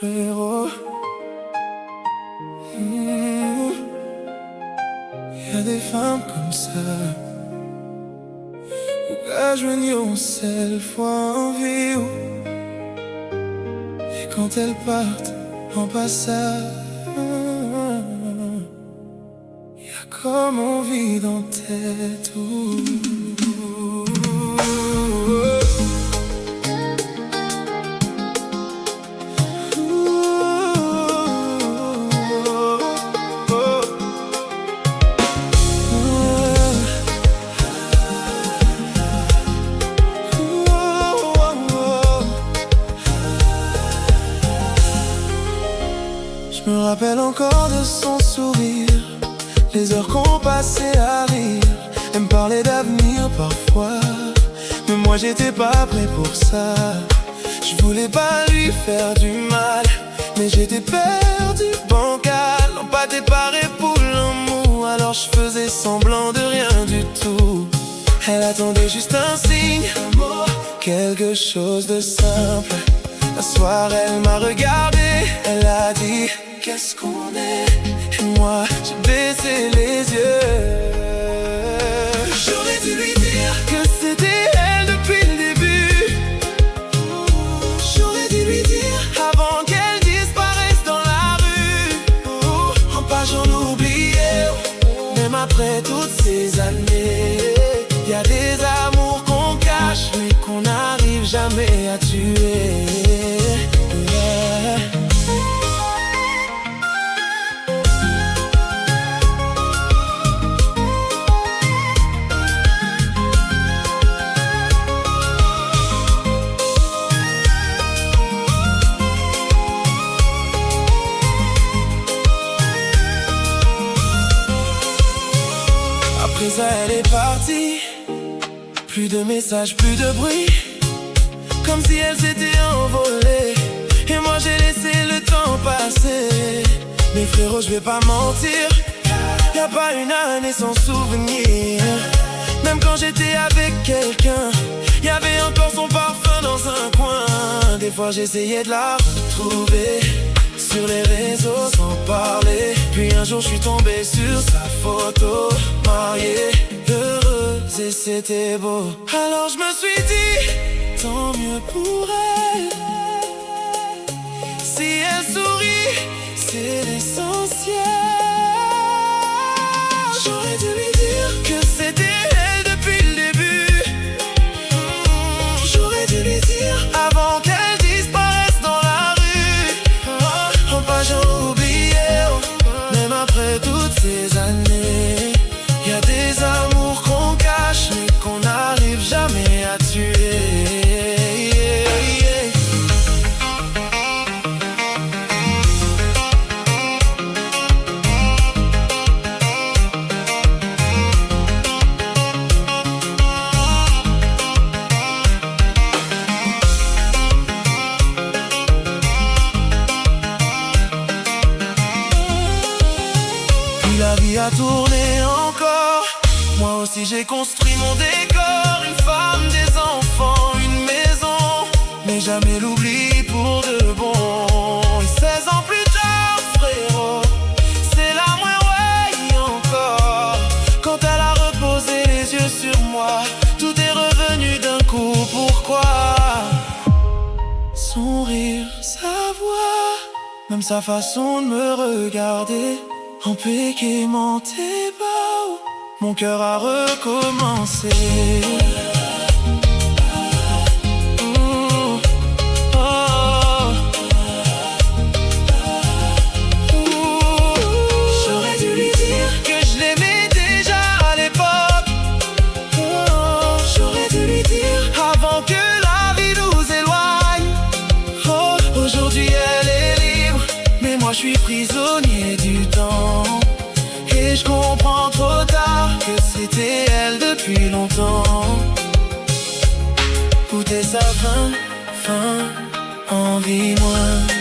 frérot. Y a des femmes comme ça, ou que seule fois en vie, et quand elles partent en passant, y a comme on vit dans tête. Je me rappelle encore de son sourire, les heures qu'on passait à rire. Elle me parlait d'avenir parfois, mais moi j'étais pas prêt pour ça. Je voulais pas lui faire du mal, mais j'étais perdu, bancal, empâté par pour l'amour. Alors je faisais semblant de rien du tout. Elle attendait juste un signe, un mot, quelque chose de simple. Un soir elle m'a regardé, elle a dit: qu'est-ce qu'on est? Et moi j'ai baissé les yeux. J'aurais dû lui dire que c'était elle depuis le début. J'aurais dû lui dire avant qu'elle disparaisse dans la rue. En pas j'en oubliais, même après toutes ces années. Y a des amours qu'on cache mais qu'on n'arrive jamais à tuer. Après ça elle est partie, plus de messages, plus de bruit, comme si elle s'était envolée. Et moi j'ai laissé le temps passer. Mais frérot, je vais pas mentir, y'a pas une année sans souvenir. Même quand j'étais avec quelqu'un, y'avait encore son parfum dans un coin. Des fois j'essayais de la retrouver sur les réseaux sans parler. Puis un jour je suis tombé sur sa photo, mariée, heureuse, et c'était beau. Alors je me suis dit, tant mieux pour elle. Si elle sourit, c'est l'essentiel. J'aurais dû lui dire que c'était elle depuis le début. J'aurais dû lui dire avant qu'elle disparaisse dans la rue. En pas j'en oubliais, même après toutes ces années. Y a des amours qu'on cache mais qu'on n'arrive jamais à tuer. La vie a tourné encore. Moi aussi j'ai construit mon décor. Une femme, des enfants, une maison, mais jamais l'oubli pour de bon. Et 16 ans plus tard, frérot, c'est la moins ouais encore. Quand elle a reposé les yeux sur moi, tout est revenu d'un coup. Pourquoi? Son rire, sa voix, même sa façon de me regarder, en piqué-menté bas, mon cœur a recommencé. J'aurais dû lui dire que je l'aimais déjà à l'époque. J'aurais dû lui dire avant que la vie nous éloigne. Aujourd'hui elle est libre, mais moi je suis prisonnier du temps. Et je comprends trop tard que c'était elle depuis longtemps. Goûter sa fin, envie moins.